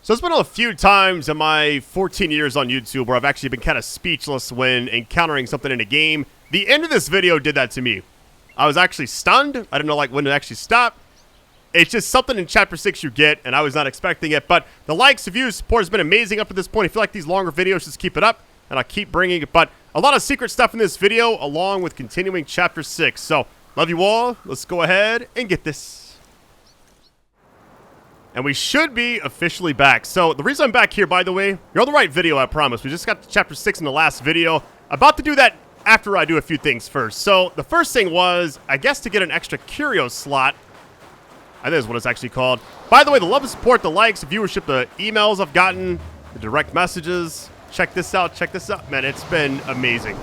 So there's been a few times in my 14 years on YouTube where I've actually been kind of speechless when encountering something in a game. The end of this video did that to me. I was actually stunned. I didn't know when to actually stop. It's just something in Chapter 6 you get, and I was not expecting it. But the likes, views, support has been amazing up to this point. If you like these longer videos, just keep it up, and I'll keep bringing it. But a lot of secret stuff in this video, along with continuing Chapter 6. So, love you all. Let's go ahead and get this. And we should be officially back. So, the reason I'm back here, by the way, you're on the right video, I promise. We just got to Chapter 6 in the last video. About to do that after I do a few things first. So, the first thing was, I guess to get an extra curio slot. I think that's what it's actually called. By the way, the love and support, the likes, the viewership, the emails I've gotten, the direct messages. Check this out, check this out. Man, it's been amazing.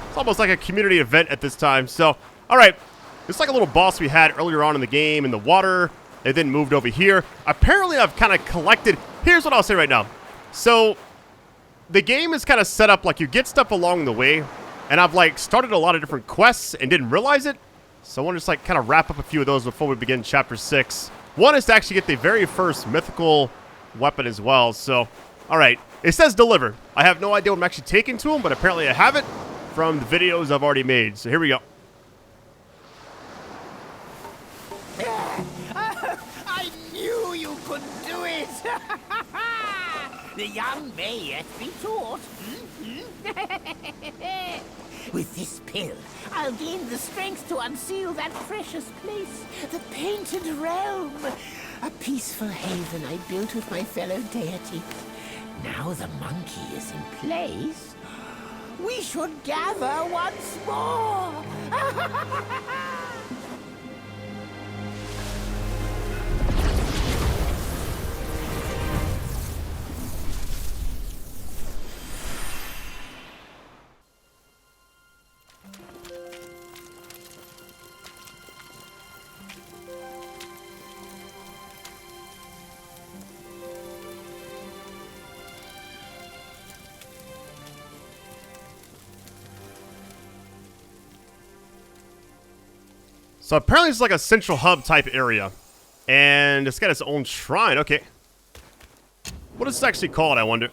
It's almost like a community event at this time. So, alright. It's like a little boss we had earlier on in the game in the water. It then moved over here. Apparently, I've kind of collected... Here's what I'll say right now. So, the game is kind of set up like you get stuff along the way. And I've, like, started a lot of different quests and didn't realize it. So I want to just, like, kind of wrap up a few of those before we begin Chapter 6. One is to actually get the very first mythical weapon as well. So, alright. It says deliver. I have no idea what I'm actually taking to him, but apparently I have it from the videos I've already made. So here we go. I knew you could do it! The young may yet be taught. With this pill, I'll gain the strength to unseal that precious place, the Painted Realm. A peaceful haven I built with my fellow deities. Now the monkey is in place, we should gather once more. So apparently it's like a central hub type area. And it's got its own shrine. Okay. What is this actually called, I wonder?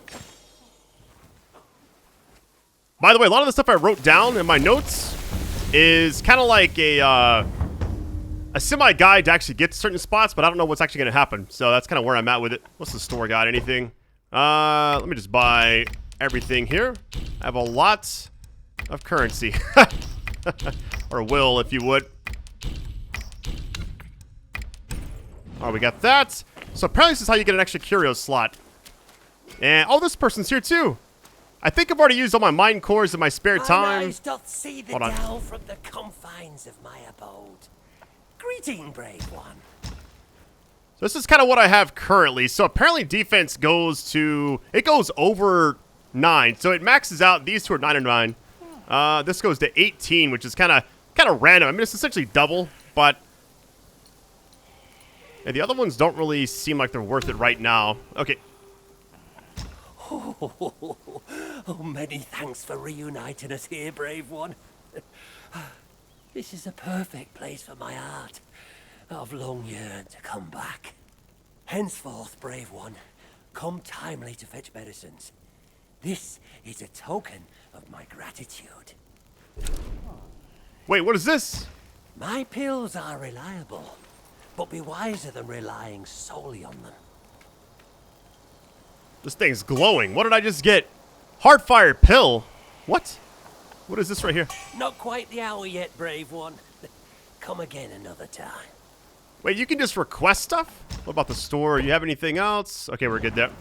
By the way, a lot of the stuff I wrote down in my notes is kind of like a semi-guide to actually get to certain spots, but I don't know what's actually going to happen. So that's kind of where I'm at with it. What's the store guide? Anything? Let me just buy everything here. I have a lot of currency. Or will, if you would. Alright, we got that. So apparently this is how you get an extra curio slot. And, oh, this person's here too. I think I've already used all my mind cores in my spare time. My eyes doth see the dell from the confines of my abode. Greeting, brave one. So this is kind of what I have currently. So apparently defense goes to... It goes over 9. So it maxes out. These two are 9 and 9. This goes to 18, which is kind of random. I mean, it's essentially double, but... Yeah, the other ones don't really seem like they're worth it right now. Okay. Oh, many thanks for reuniting us here, brave one. This is a perfect place for my art. I've long yearned to come back. Henceforth, brave one, come timely to fetch medicines. This is a token of my gratitude. Wait, what is this? My pills are reliable. But be wiser than relying solely on them. This thing's glowing. What did I just get? Heartfire pill. What? What is this right here? Not quite the hour yet, brave one. Come again another time. Wait, you can just request stuff? What about the store? You have anything else? Okay, we're good there.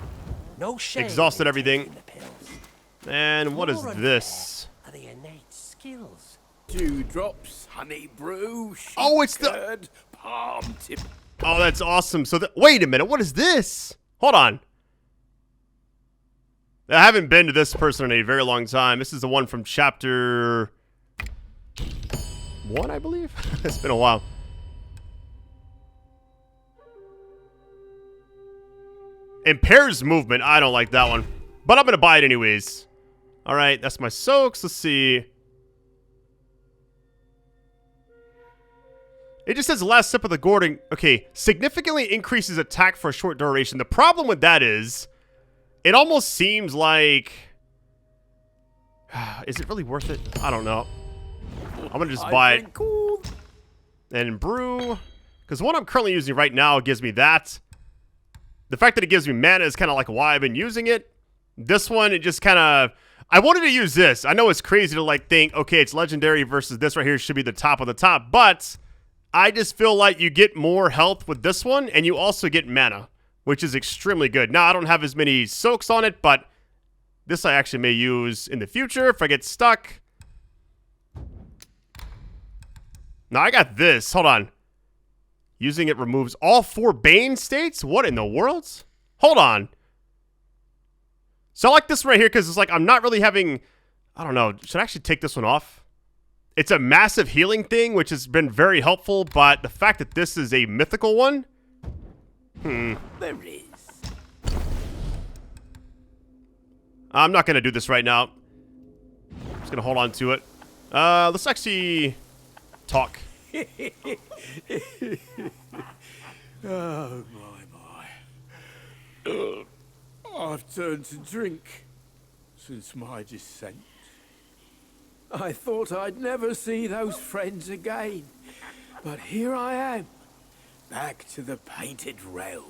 No shame. Exhausted everything. The pills. And what is this? Are the innate skills? 2 drops, honey brew, Oh, it's the... curd, palm tip. Oh, that's awesome. So, wait a minute. What is this? Hold on. I haven't been to this person in a very long time. This is the one from chapter 1, I believe. It's been a while. Impairs movement. I don't like that one. But I'm going to buy it anyways. All right, that's my soaks. Let's see. It just says the last sip of the gourd. Okay, significantly increases attack for a short duration. The problem with that is, it almost seems like... Is it really worth it? I don't know. I'm going to just buy it. Cool. And brew. Because what I'm currently using right now gives me that. The fact that it gives me mana is kind of like why I've been using it. This one, it just kind of... I wanted to use this. I know it's crazy to like think, okay, it's legendary versus this right here should be the top of the top. But I just feel like you get more health with this one. And you also get mana, which is extremely good. Now, I don't have as many soaks on it, but this I actually may use in the future if I get stuck. Now, I got this. Hold on. Using it removes all 4 Bane states? What in the world? Hold on. So I like this one right here because it's like I'm not really having... I don't know. Should I actually take this one off? It's a massive healing thing, which has been very helpful. But the fact that this is a mythical one... There is. I'm not going to do this right now. I'm just going to hold on to it. Let's actually talk. Oh, my. I've turned to drink since my descent. I thought I'd never see those friends again. But here I am, back to the Painted Realm.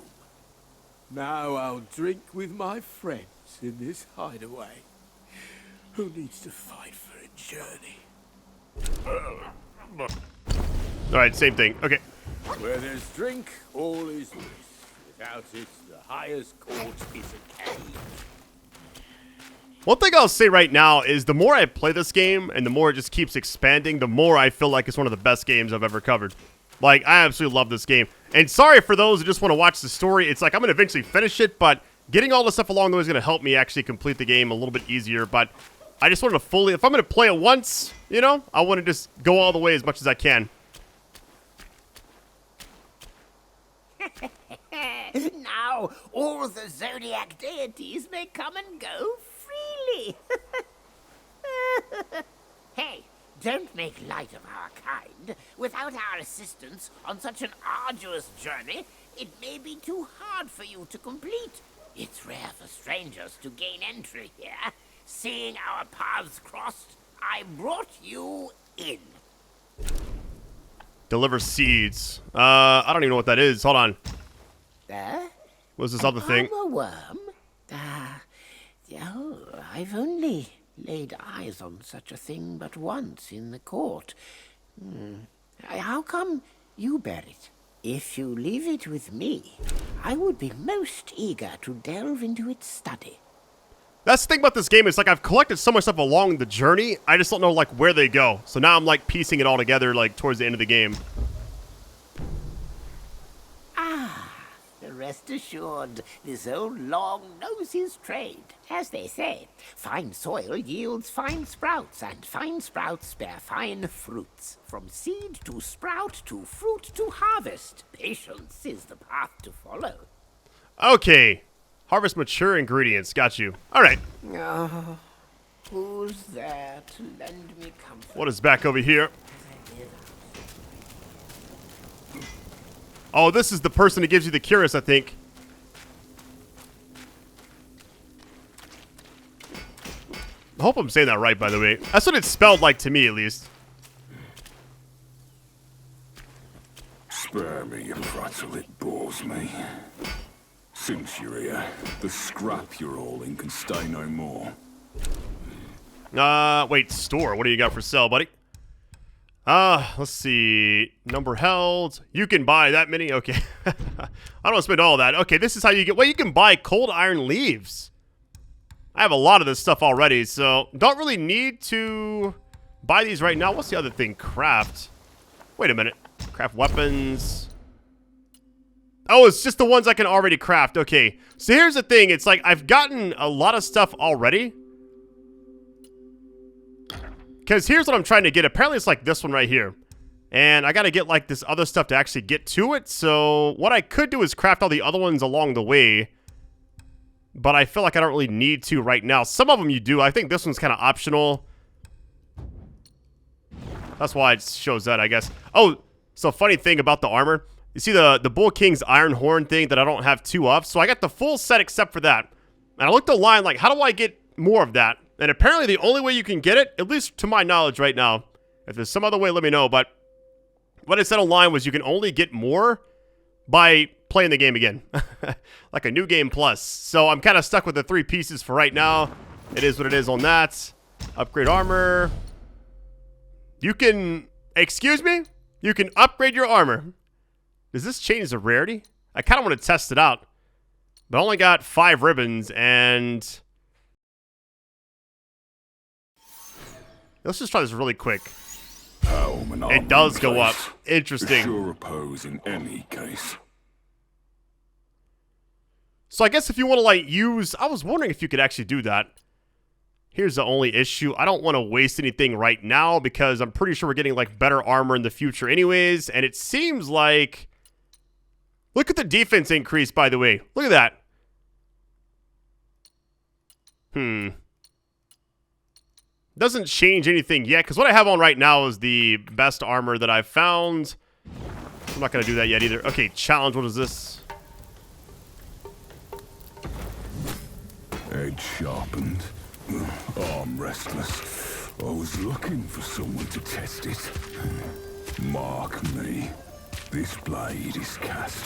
Now I'll drink with my friends in this hideaway. Who needs to fight for a journey? Alright, same thing. Okay. Where there's drink, all is bliss. Without it, the highest court is a cave. One thing I'll say right now is the more I play this game and the more it just keeps expanding, the more I feel like it's one of the best games I've ever covered. Like, I absolutely love this game. And sorry for those who just want to watch the story. It's like I'm going to eventually finish it, but getting all the stuff along the way is going to help me actually complete the game a little bit easier. But I just wanted to fully... If I'm going to play it once, you know, I want to just go all the way as much as I can. Now, all the zodiac deities may come and go freely. Hey, don't make light of our kind. Without our assistance on such an arduous journey, it may be too hard for you to complete. It's rare for strangers to gain entry here. Seeing our paths crossed, I brought you in. Deliver seeds. I don't even know what that is. Hold on. What's this other thing? A worm? Oh, I've only laid eyes on such a thing but once in the court. How come you bear it? If you leave it with me, I would be most eager to delve into its study. That's the thing about this game. Is like I've collected so much stuff along the journey. I just don't know like where they go. So now I'm like piecing it all together like towards the end of the game. Rest assured, this old Long knows his trade. As they say, fine soil yields fine sprouts, and fine sprouts bear fine fruits. From seed to sprout to fruit to harvest, patience is the path to follow. Okay. Harvest mature ingredients. Got you. All right. Oh, who's there to lend me comfort? What is back over here? Oh, this is the person who gives you the curious, I think. I hope I'm saying that right, by the way. That's what it's spelled like to me, at least. Spare me, you prattle, it bores me. Since you're here, the scrap you're all in can stay no more. Wait, store. What do you got for sale, buddy? Let's see. Number held. You can buy that many? Okay. I don't spend all that. Okay, this is how you get... Well, you can buy cold iron leaves. I have a lot of this stuff already, so don't really need to buy these right now. What's the other thing? Craft. Wait a minute. Craft weapons. Oh, it's just the ones I can already craft. Okay. So here's the thing. It's like I've gotten a lot of stuff already. Because here's what I'm trying to get. Apparently, it's like this one right here. And I got to get, like, this other stuff to actually get to it. So what I could do is craft all the other ones along the way. But I feel like I don't really need to right now. Some of them you do. I think this one's kind of optional. That's why it shows that, I guess. Oh, So funny thing about the armor, you see the Bull King's Iron Horn thing that I don't have 2 of. So I got the full set except for that. And I looked online like, how do I get more of that? And apparently the only way you can get it, at least to my knowledge right now, if there's some other way, let me know. But what I said online was you can only get more by playing the game again. Like a new game plus. So I'm kind of stuck with the 3 pieces for right now. It is what it is on that. Upgrade armor. You can, excuse me? You can upgrade your armor. Does this change the rarity? I kind of want to test it out. But I only got 5 ribbons and... Let's just try this really quick. It does go up. Interesting. Sure oppose in any case. So I guess if you want to like use... I was wondering if you could actually do that. Here's the only issue. I don't want to waste anything right now because I'm pretty sure we're getting like better armor in the future anyways. And it seems like... Look at the defense increase, by the way. Look at that. Doesn't change anything yet, because what I have on right now is the best armor that I've found. I'm not going to do that yet either. Okay, challenge. What is this? Edge sharpened. Arm restless. I was looking for someone to test it. Mark me. This blade is cast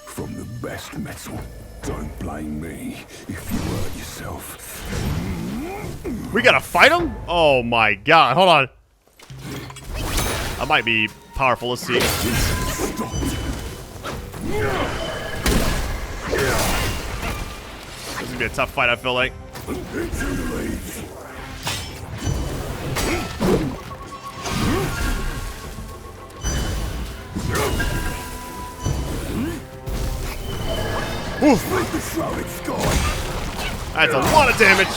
from the best metal. Don't blame me if you hurt yourself. We gotta fight him? Oh my god, hold on. I might be powerful, let's see. This is gonna be a tough fight, I feel like. That's a lot of damage.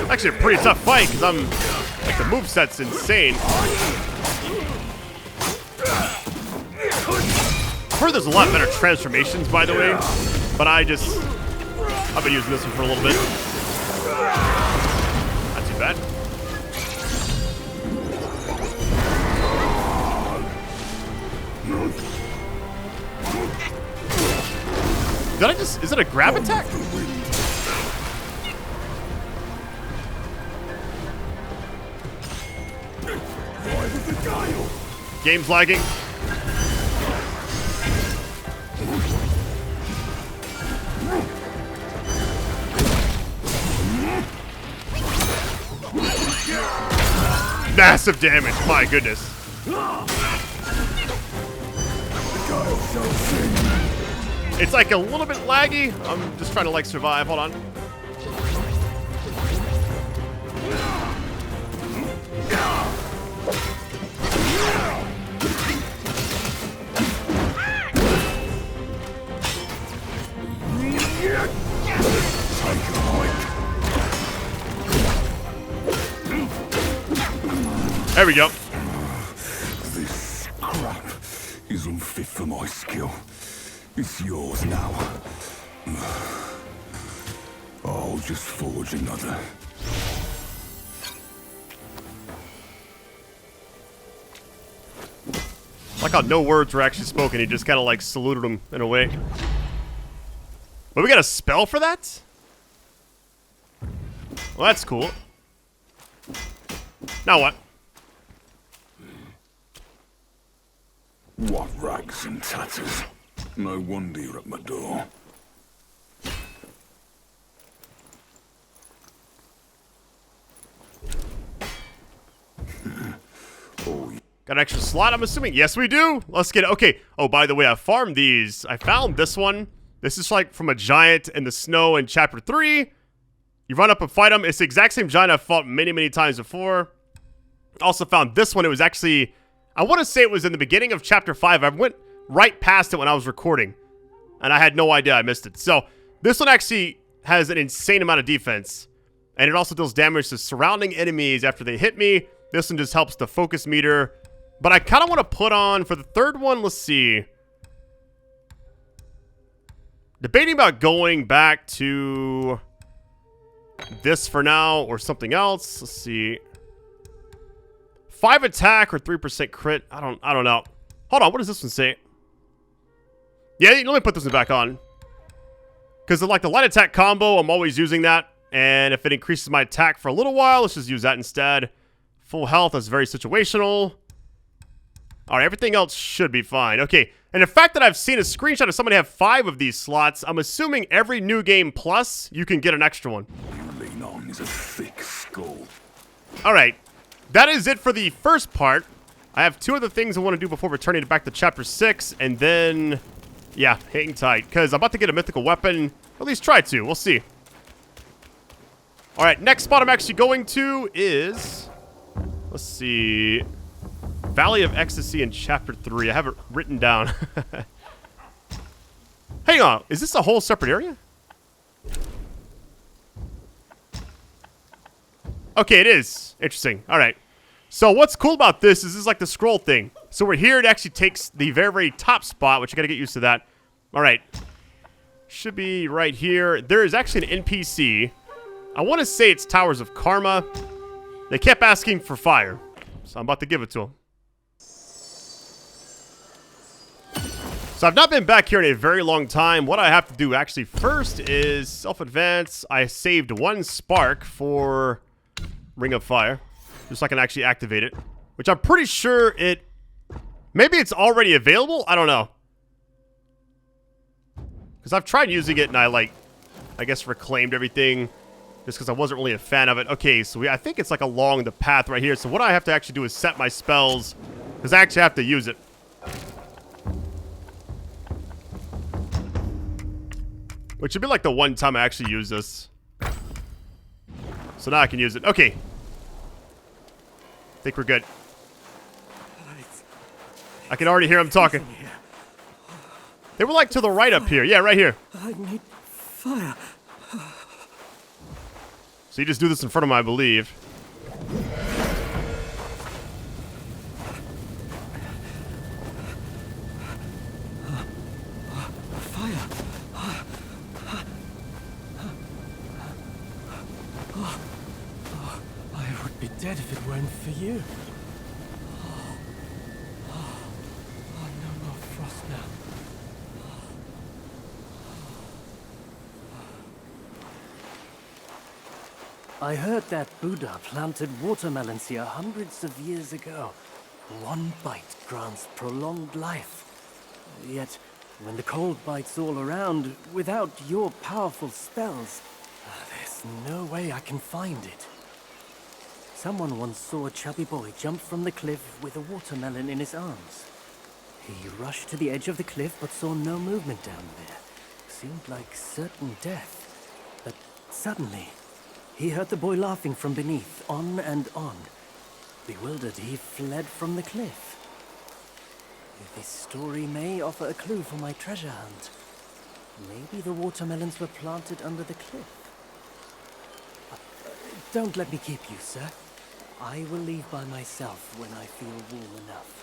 Actually a pretty tough fight because I'm like the moveset's insane. I've heard there's a lot better transformations, by the way, but I've been using this one for a little bit. Not too bad. Is it a grab attack? Game's lagging. Massive damage, my goodness. It's like a little bit laggy. I'm just trying to like survive. Hold on. There we go. This crap is unfit for my skill. It's yours now. I'll just forge another. Like how no words were actually spoken. He just kind of like saluted him in a way. But we got a spell for that? Well, that's cool. Now what? What rags and tatters. No wonder you're at my door. Oh, got an extra slot, I'm assuming? Yes, we do. Let's get it. Okay. Oh, by the way, I farmed these. I found this one. This is like from a giant in the snow in Chapter 3. You run up and fight him. It's the exact same giant I've fought many, many times before. Also found this one. It was actually... I want to say it was in the beginning of Chapter 5. I went right past it when I was recording. And I had no idea I missed it. So, this one actually has an insane amount of defense. And it also deals damage to surrounding enemies after they hit me. This one just helps the focus meter. But I kind of want to put on, for the third one, let's see. Debating about going back to this for now or something else. Let's see. 5 attack or 3% crit. I don't know. Hold on, what does this one say? Yeah, let me put this one back on. Because like the light attack combo, I'm always using that. And if it increases my attack for a little while, let's just use that instead. Full health, that's very situational. Alright, everything else should be fine. Okay, and the fact that I've seen a screenshot of somebody have 5 of these slots, I'm assuming every new game plus, you can get an extra one. You lean on is a thick skull. Alright, that is it for the first part. I have 2 other things I want to do before returning back to Chapter 6, and then, yeah, hang tight, because I'm about to get a mythical weapon. At least try to, we'll see. Alright, next spot I'm actually going to is, let's see, Valley of Ecstasy in Chapter 3. I have it written down. Hang on, is this a whole separate area? Okay, it is. Interesting. Alright. So what's cool about this is like the scroll thing. So we're here, it actually takes the very, very top spot, which you gotta get used to that. Alright. Should be right here. There is actually an NPC. I want to say it's Towers of Karma. They kept asking for fire. So I'm about to give it to them. So I've not been back here in a very long time. What I have to do actually first is self-advance. I saved 1 spark for Ring of Fire. Just so I can actually activate it. Which I'm pretty sure it... Maybe it's already available? I don't know. Because I've tried using it and I guess reclaimed everything. Just because I wasn't really a fan of it. Okay, so I think it's like along the path right here. So what I have to actually do is set my spells. Because I actually have to use it. Which would be like the one time I actually use this. So now I can use it. Okay. I think we're good. I can already hear him talking. They were like to the right up here. Yeah, right here. I need fire. So you just do this in front of him, I believe. I would be dead if it weren't for you. No more frost now. I heard that Buddha planted watermelons here hundreds of years ago. One bite grants prolonged life. Yet, when the cold bites all around, without your powerful spells, there's no way I can find it. Someone once saw a chubby boy jump from the cliff with a watermelon in his arms. He rushed to the edge of the cliff but saw no movement down there. Seemed like certain death. But suddenly, he heard the boy laughing from beneath, on and on. Bewildered, he fled from the cliff. This story may offer a clue for my treasure hunt. Maybe the watermelons were planted under the cliff. Don't let me keep you, sir. I will leave by myself when I feel warm enough.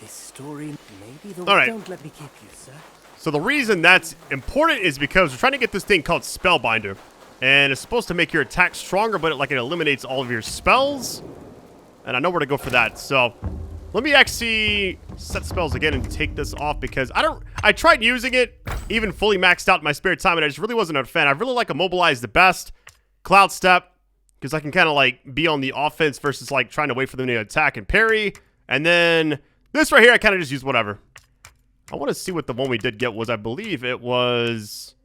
This story, maybe the... All right. Don't let me keep you, sir. So the reason that's important is because we're trying to get this thing called Spellbinder. And it's supposed to make your attack stronger, but it eliminates all of your spells. And I know where to go for that. So let me actually set spells again and take this off because I tried using it even fully maxed out in my spare time and I just really wasn't a fan. I really like Immobilize the best. Cloud Step, because I can kind of be on the offense versus trying to wait for them to attack and parry. And then this right here, I kind of just use whatever. I want to see what the one we did get was. I believe it was...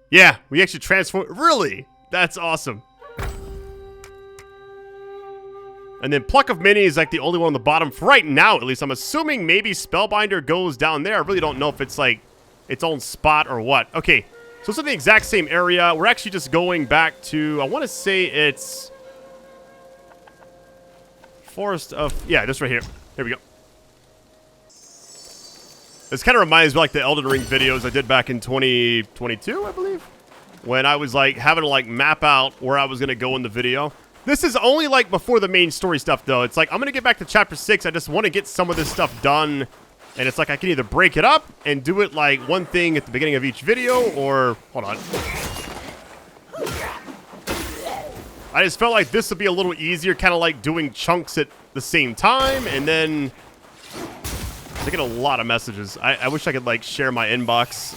Yeah, we actually transformed. Really? That's awesome. And then Pluck of Many is the only one on the bottom for right now, at least. I'm assuming maybe Spellbinder goes down there. I really don't know if it's its own spot or what. Okay, so it's in the exact same area. We're actually just going back to, I want to say it's Forest of, yeah, this right here. Here we go. This kind of reminds me the Elden Ring videos I did back in 2022, I believe. When I was having to map out where I was going to go in the video. This is only before the main story stuff though. It's I'm going to get back to chapter 6. I just want to get some of this stuff done And it's like I can either break it up and do it like one thing at the beginning of each video, or... Hold on. I just felt like this would be a little easier, kind of like doing chunks at the same time, and then... I get a lot of messages. I wish I could, like, share my inbox.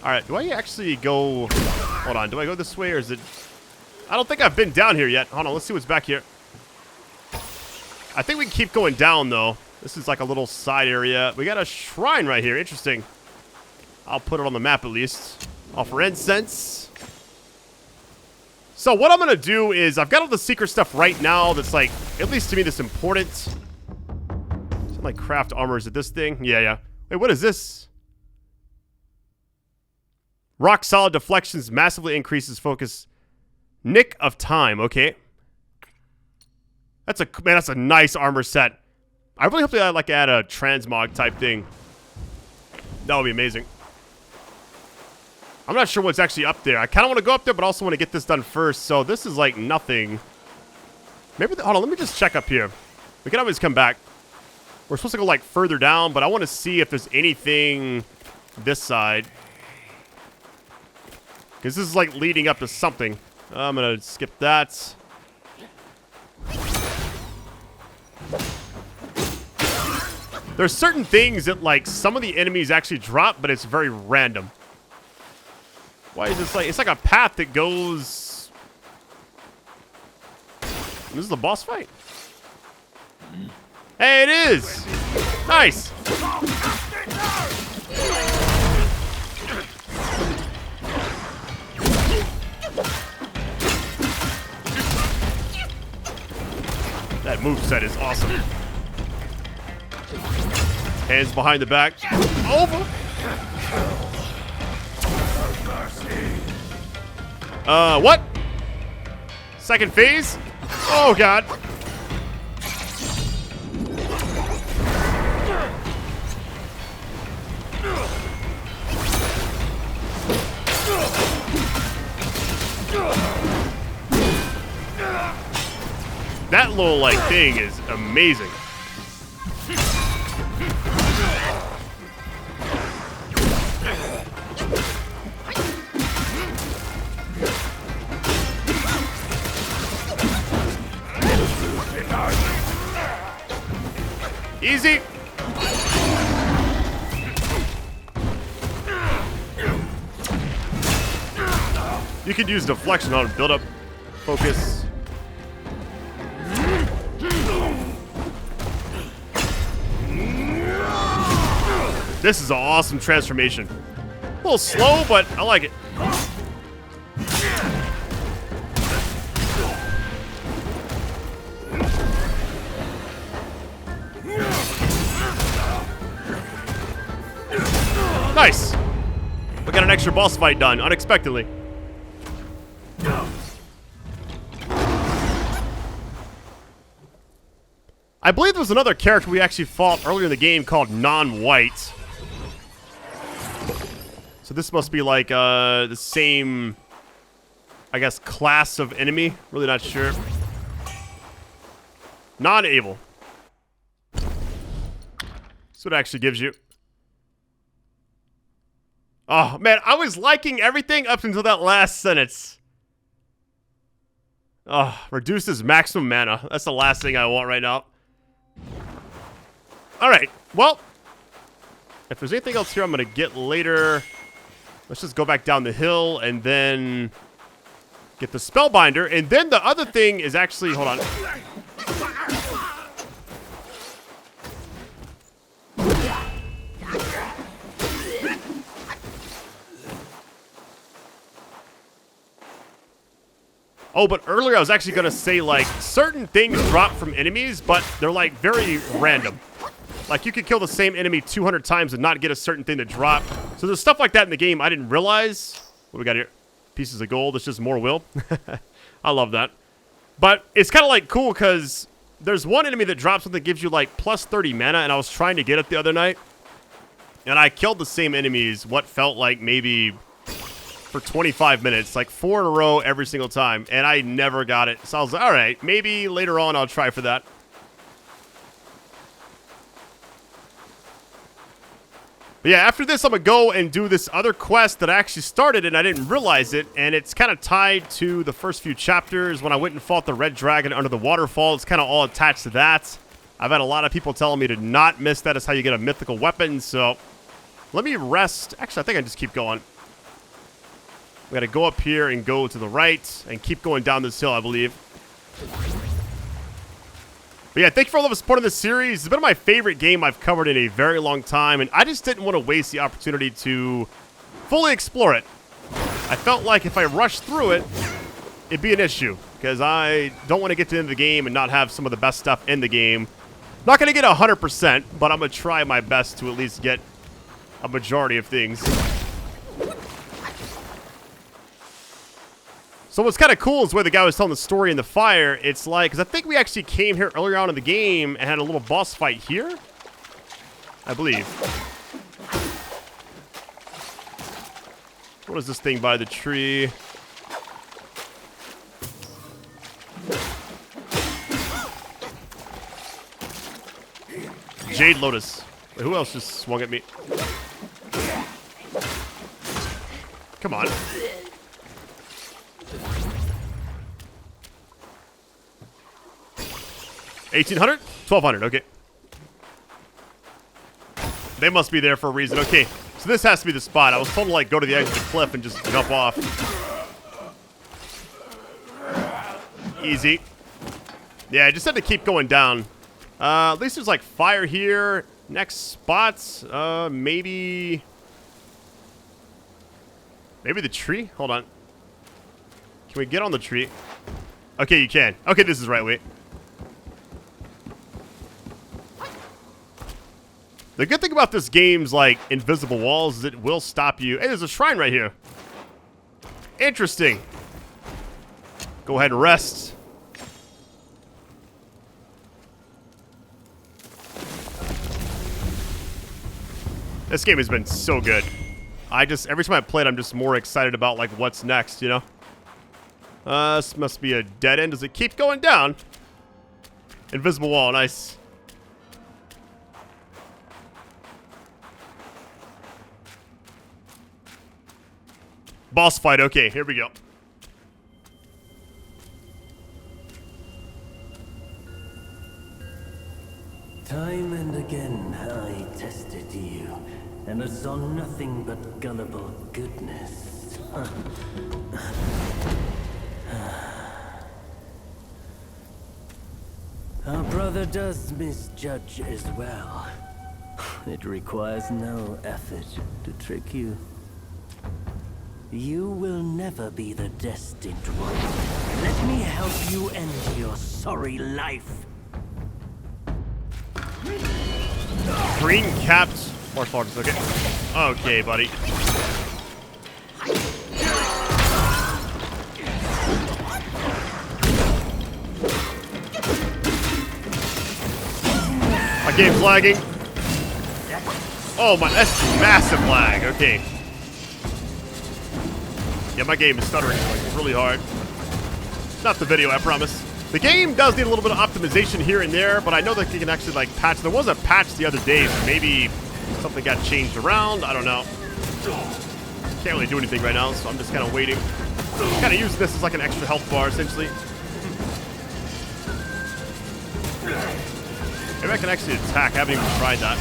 Alright, do I actually go... Hold on, do I go this way, or is it... I don't think I've been down here yet. Hold on, let's see what's back here. I think we can keep going down, though. This is like a little side area. We got a shrine right here. Interesting. I'll put it on the map, at least. Offer incense. So what I'm going to do is, I've got all the secret stuff right now that's, like, at least to me, that's important. Something like craft armor. Is it this thing? Yeah. Wait, what is this? Rock solid deflections massively increases focus. Nick of time. Okay. That's a nice armor set. I really hope they like add a transmog type thing. That would be amazing. I'm not sure what's actually up there. I kind of want to go up there, but also want to get this done first. So this is like nothing. Maybe, hold on, let me just check up here. We can always come back. We're supposed to go like further down, but I want to see if there's anything this side. Because this is like leading up to something. I'm going to skip that. There's certain things that, like, some of the enemies actually drop, but it's very random. Why is this like... It's like a path that goes... This is the boss fight? Hey, it is! Nice! That moveset is awesome. Hands behind the back. Over! What? Second phase? Oh, God. That little, like, thing is amazing. Easy. You could use deflection on build up focus. This is an awesome transformation. A little slow, but I like it. Nice. We got an extra boss fight done, unexpectedly. I believe there was another character we actually fought earlier in the game called Non-White. So this must be like the same, I guess, class of enemy. Really not sure. Non-able. That's what it actually gives you. Oh, man, I was liking everything up until that last sentence. Oh, reduces maximum mana. That's the last thing I want right now. Alright, well, if there's anything else here I'm going to get later, let's just go back down the hill and then get the Spellbinder. And then the other thing is actually, hold on. Oh, but earlier I was actually going to say, like, certain things drop from enemies, but they're, like, very random. Like, you could kill the same enemy 200 times and not get a certain thing to drop. So there's stuff like that in the game I didn't realize. What do we got here? Pieces of gold. It's just more will. I love that. But it's kind of, like, cool because there's one enemy that drops something that gives you, like, plus 30 mana, and I was trying to get it the other night. And I killed the same enemies what felt like maybe... for 25 minutes, like 4 in a row every single time, and I never got it. So I was like, all right, maybe later on I'll try for that. But yeah, after this, I'm going to go and do this other quest that I actually started and I didn't realize it. And it's kind of tied to the first few chapters when I went and fought the red dragon under the waterfall. It's kind of all attached to that. I've had a lot of people telling me to not miss that. It's how you get a mythical weapon. So let me rest. Actually, I think I just keep going. We got to go up here and go to the right and keep going down this hill, I believe. But yeah, thank you for all of the support in this series. It's been my favorite game I've covered in a very long time, and I just didn't want to waste the opportunity to fully explore it. I felt like if I rushed through it, it'd be an issue, because I don't want to get to the end of the game and not have some of the best stuff in the game. Not going to get 100%, but I'm going to try my best to at least get a majority of things. So what's kind of cool is the way the guy was telling the story in the fire. It's like, because I think we actually came here earlier on in the game and had a little boss fight here, I believe. What is this thing by the tree? Jade Lotus. Wait, who else just swung at me? Come on. $1,800? $1,200, okay. They must be there for a reason. Okay, so this has to be the spot. I was told to, like, go to the edge of the cliff and just jump off. Easy. Yeah, I just had to keep going down. At least there's, like, fire here. Next spots, maybe the tree? Hold on. Can we get on the tree? Okay, you can. Okay, this is right way. The good thing about this game's, like, invisible walls is it will stop you. Hey, there's a shrine right here. Interesting. Go ahead and rest. This game has been so good. Every time I play it, I'm just more excited about, like, what's next, you know? This must be a dead end. Does it keep going down? Invisible wall, nice. Boss fight, okay, here we go. Time and again I tested you, and I saw nothing but gullible goodness. Our brother does misjudge as well. It requires no effort to trick you. You will never be the destined one. Let me help you end your sorry life. Green capped Marshmallows, okay. Okay, buddy. My game's lagging. Oh my, that's massive lag, okay. Yeah, my game is stuttering like really hard. Not the video, I promise. The game does need a little bit of optimization here and there, but I know that you can actually like patch. There was a patch the other day, so maybe something got changed around. I don't know. Can't really do anything right now, so I'm just kind of waiting. Kind of using this as like an extra health bar, essentially. Maybe I can actually attack. I haven't even tried that.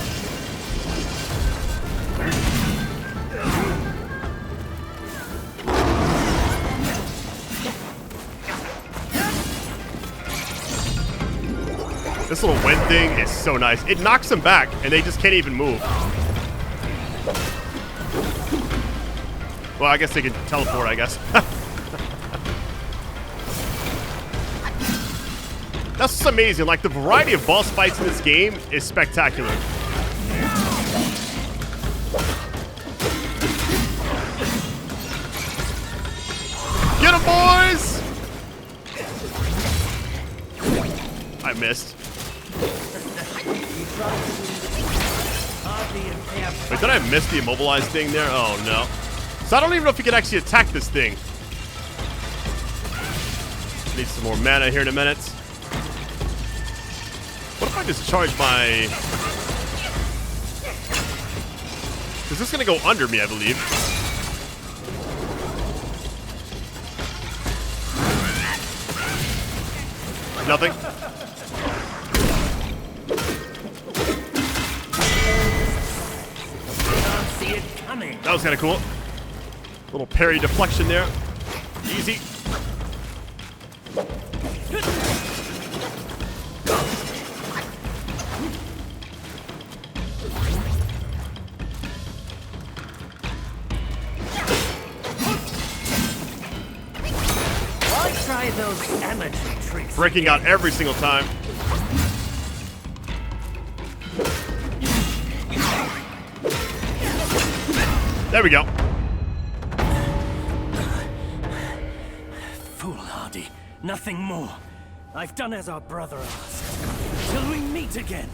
This little wind thing is so nice. It knocks them back, and they just can't even move. Well, I guess they can teleport, I guess. That's just amazing. Like, the variety of boss fights in this game is spectacular. Get 'em, boys! I missed. Wait, did I miss the immobilized thing there? Oh, no. So I don't even know if you can actually attack this thing. Need some more mana here in a minute. What if I just charge my... Is this gonna go under me, I believe? Nothing. Can't see it coming. That was kind of cool. Little parry deflection there. Easy. Why try those amateur tricks? Breaking out every single time. There we go. Foolhardy. Nothing more. I've done as our brother asked. Till we meet again.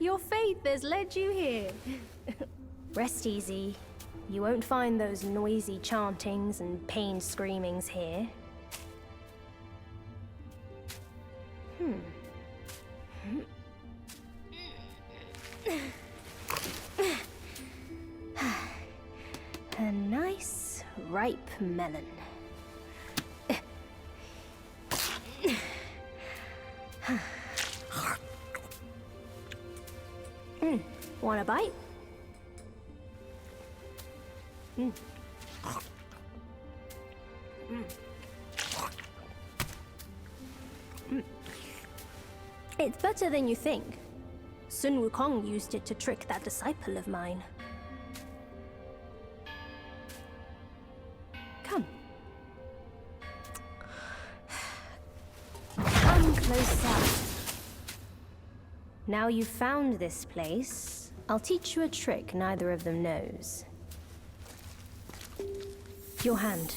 Your faith has led you here. Rest easy. You won't find those noisy chantings and pain screamings here. A nice, ripe melon. Want a bite? It's better than you think. Sun Wukong used it to trick that disciple of mine. Come. Come closer. Now you've found this place, I'll teach you a trick neither of them knows. Your hand.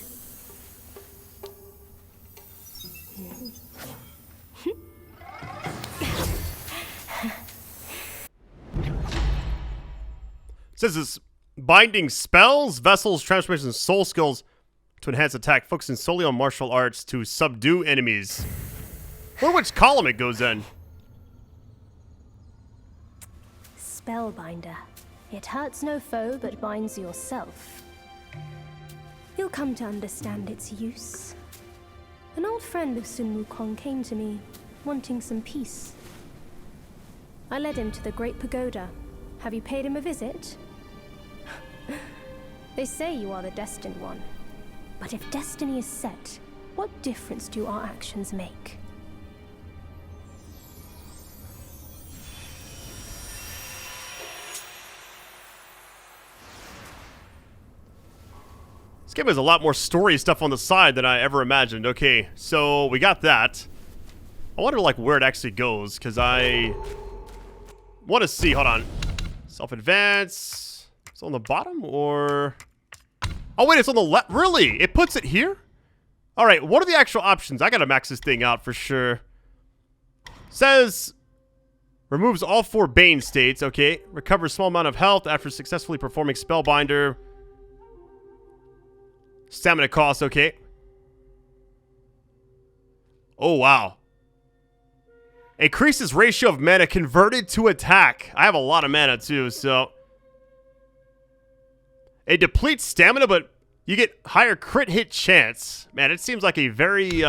Says this binding spells, vessels, transformations, soul skills to enhance attack, focusing solely on martial arts to subdue enemies. Wonder which column it goes in. Spellbinder. It hurts no foe but binds yourself. You'll come to understand its use. An old friend of Sun Wukong came to me, wanting some peace. I led him to the Great Pagoda. Have you paid him a visit? They say you are the destined one. But if destiny is set, what difference do our actions make? This game has a lot more story stuff on the side than I ever imagined. Okay, so we got that. I wonder like where it actually goes, because I want to see. Hold on. Self-advance. It's on the bottom, or... Oh, wait, it's on the left. Really? It puts it here? All right, what are the actual options? I got to max this thing out for sure. Says... Removes all 4 Bane states. Okay. Recovers small amount of health after successfully performing Spellbinder. Stamina cost. Okay. Oh, wow. Increases ratio of mana converted to attack. I have a lot of mana too, so... It depletes stamina, but you get higher crit hit chance. Man, it seems like a very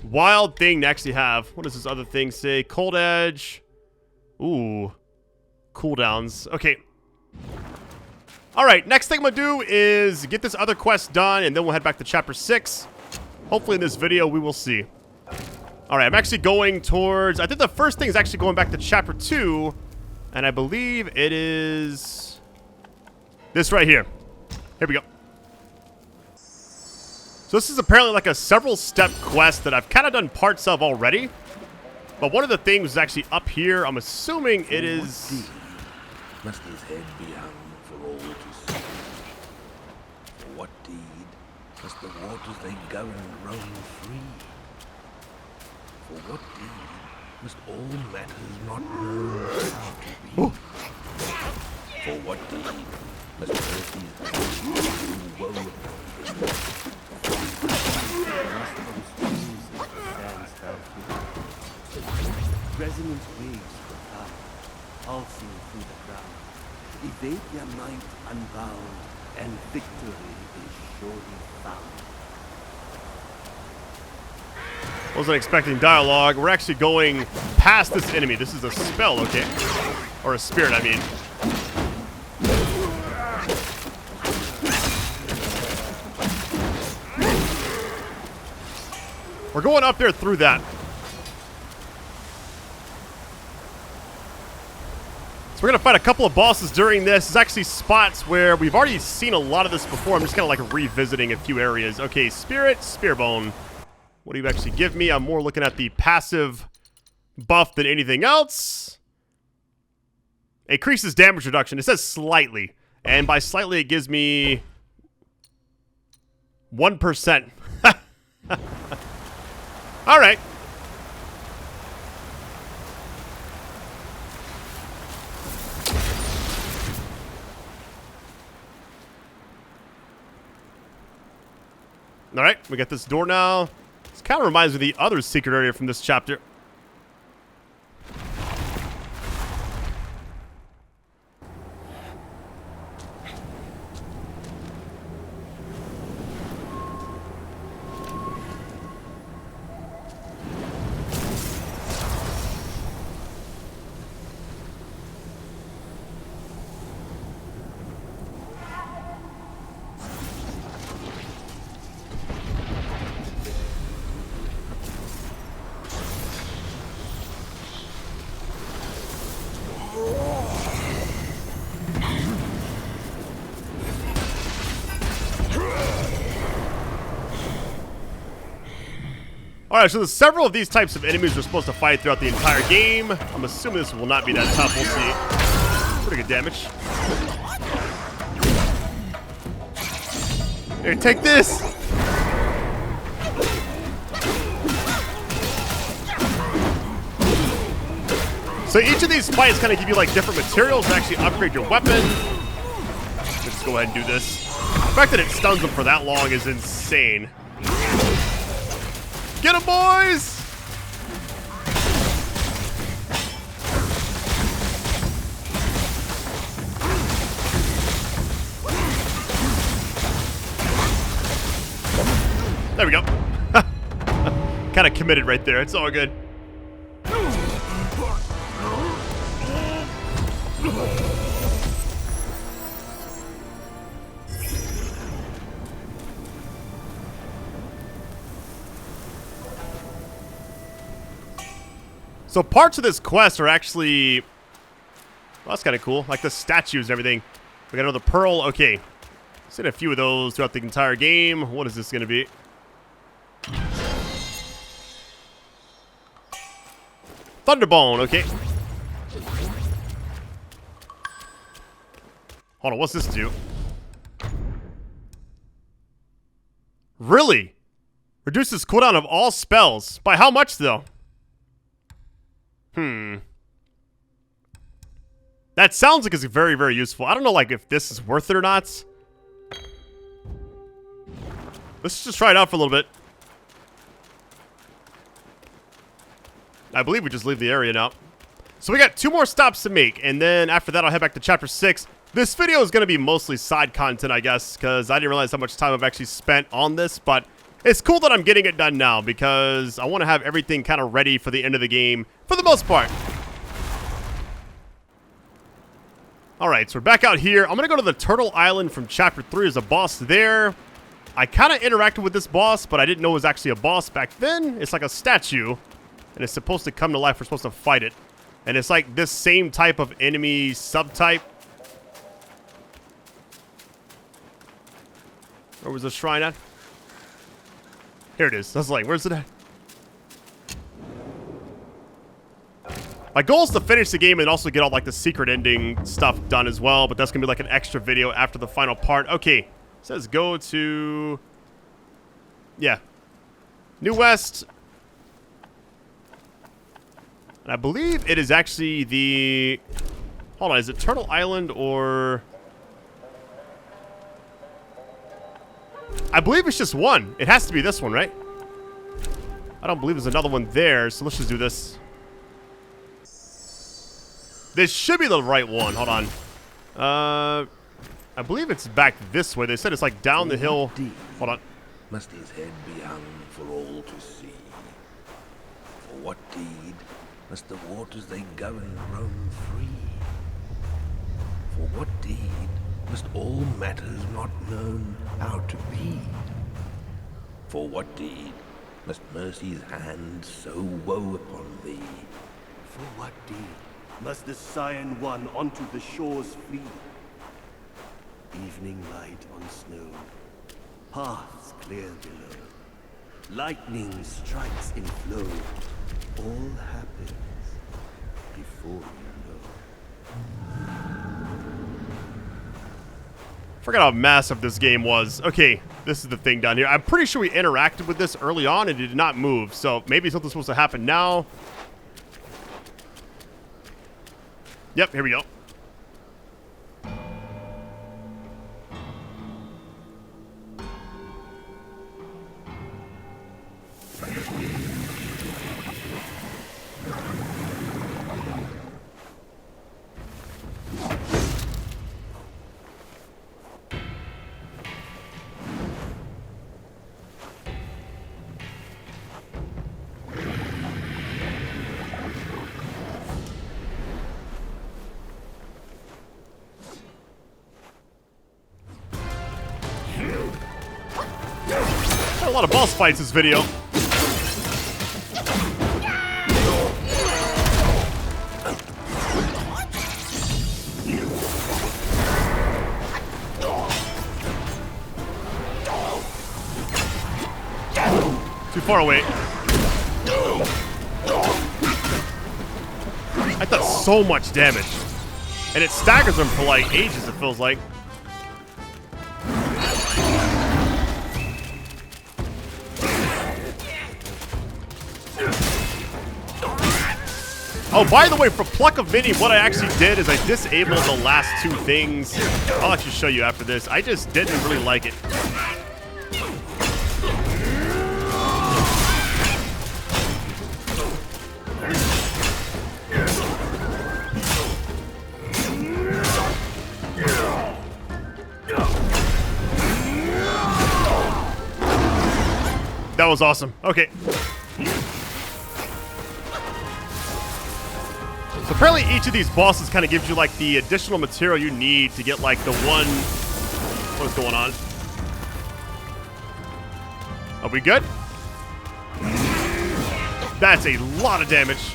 wild thing to actually have. What does this other thing say? Cold Edge. Ooh. Cooldowns. Okay. Alright, next thing I'm going to do is get this other quest done, and then we'll head back to Chapter 6. Hopefully in this video we will see. Alright, I'm actually going towards... I think the first thing is actually going back to Chapter 2, and I believe it is... This right here. Here we go. So this is apparently like a several-step quest that I've kind of done parts of already. But one of the things is actually up here. I'm assuming it is... Must his head be hung for all to see? For what deed must the waters they govern roam free? For what deed must all matters not known how to be? For what deed must mercy's do woe upon Resonant waves profound, pulsing through the ground. Evade their might unbound, and victory is surely found. Wasn't expecting dialogue. We're actually going past this enemy. This is a spell, okay? Or a spirit, I mean. We're going up there through that. So we're going to fight a couple of bosses during this. There's actually spots where we've already seen a lot of this before. I'm just kind of like revisiting a few areas. Okay, Spirit, Spearbone. What do you actually give me? I'm more looking at the passive buff than anything else. Increases damage reduction. It says slightly. And by slightly, it gives me 1%. All right. All right, we got this door now. This kind of reminds me of the other secret area from this chapter. Alright, so there's several of these types of enemies we're supposed to fight throughout the entire game. I'm assuming this will not be that tough. We'll see. Pretty good damage. Here, take this! So each of these fights kind of give you like different materials to actually upgrade your weapon. Let's just go ahead and do this. The fact that it stuns them for that long is insane. Get him, boys! There we go. Kind of committed right there. It's all good. So parts of this quest are actually... Well, that's kind of cool. Like the statues and everything. We got another pearl. Okay. Seen a few of those throughout the entire game. What is this going to be? Thunderbone. Okay. Hold on. What's this do? Really? Reduces cooldown of all spells. By how much, though? That sounds like it's very, very useful. I don't know, like, if this is worth it or not. Let's just try it out for a little bit. I believe we just leave the area now. So we got 2 more stops to make, and then after that, I'll head back to Chapter 6. This video is going to be mostly side content, I guess, because I didn't realize how much time I've actually spent on this, but it's cool that I'm getting it done now, because I want to have everything kind of ready for the end of the game, for the most part. Alright, so we're back out here. I'm going to go to the Turtle Island from Chapter 3. There's a boss there. I kind of interacted with this boss, but I didn't know it was actually a boss back then. It's like a statue, and it's supposed to come to life. We're supposed to fight it. And it's like this same type of enemy subtype. Where was the shrine at? Here it is. I was like, where's it at? My goal is to finish the game and also get all like the secret ending stuff done as well, but that's gonna be like an extra video after the final part. Okay, it says go to, yeah, New West, and I believe it is actually the, hold on, is it Turtle Island or? I believe it's just one. It has to be this one, right? I don't believe there's another one there, so let's just do this. This should be the right one. Hold on. I believe it's back this way. They said it's like down the hill. Hold on. Must his head be hung for all to see? For what deed must the waters they govern roam free? For what deed must all matters not known how to be? For what deed must mercy's hand so woe upon thee? For what deed must the Cyan One onto the shores flee? Evening light on snow, paths clear below, lightning strikes in flow, all happens before you know. Forgot how massive this game was. Okay, this is the thing down here. I'm pretty sure we interacted with this early on and it did not move, so maybe something's supposed to happen now. Yep, here we go. A lot of boss fights this video. Too far away. I thought so much damage. And it staggers them for like ages, it feels like. Oh, by the way, for Pluck of Mini, what I actually did is I disabled the last two things. I'll actually show you after this. I just didn't really like it. That was awesome. Okay. So apparently each of these bosses kind of gives you like the additional material you need to get like the one... What's going on? Are we good? That's a lot of damage.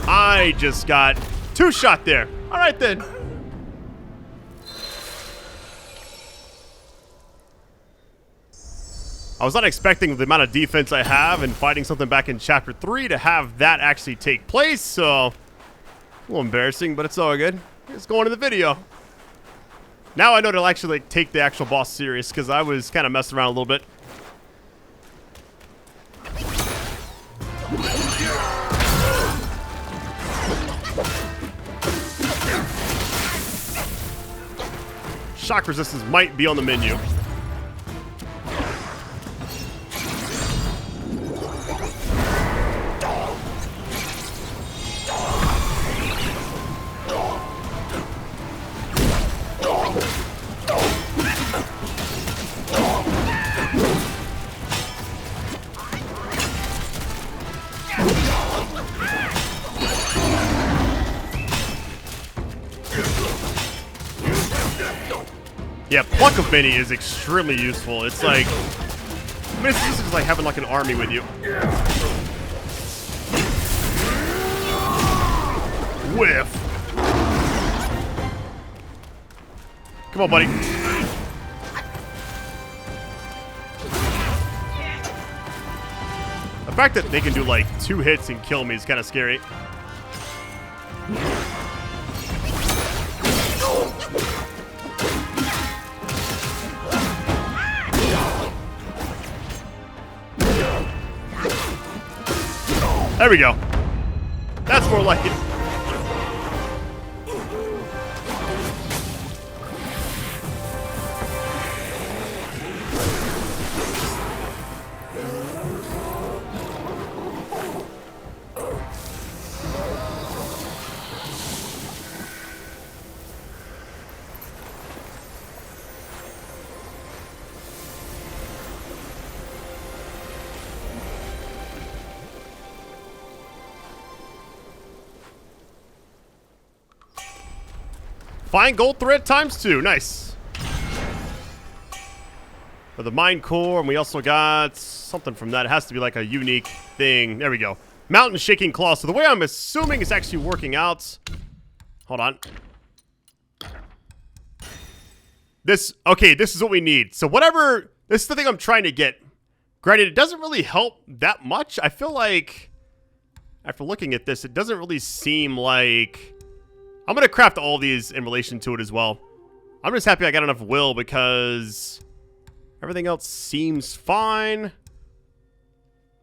I just got two shot there. All right then. I was not expecting the amount of defense I have and fighting something back in Chapter 3 to have that actually take place, so... A little embarrassing, but it's all good. It's going in the video. Now I know to actually like, take the actual boss serious, because I was kind of messing around a little bit. Shock resistance might be on the menu. Yeah, Pluck of Mini is extremely useful. It's like... I mean, it's just like having like an army with you. Whiff. Come on, buddy. The fact that they can do like 2 hits and kill me is kind of scary. There we go. That's more like it. Find gold thread ×2. Nice. For the mine core, and we also got something from that. It has to be like a unique thing. There we go. Mountain shaking claw. So the way I'm assuming it's actually working out. Hold on. Okay, this is what we need. So whatever, this is the thing I'm trying to get. Granted, it doesn't really help that much. I feel like, after looking at this, it doesn't really seem like... I'm going to craft all these in relation to it as well. I'm just happy I got enough will because everything else seems fine.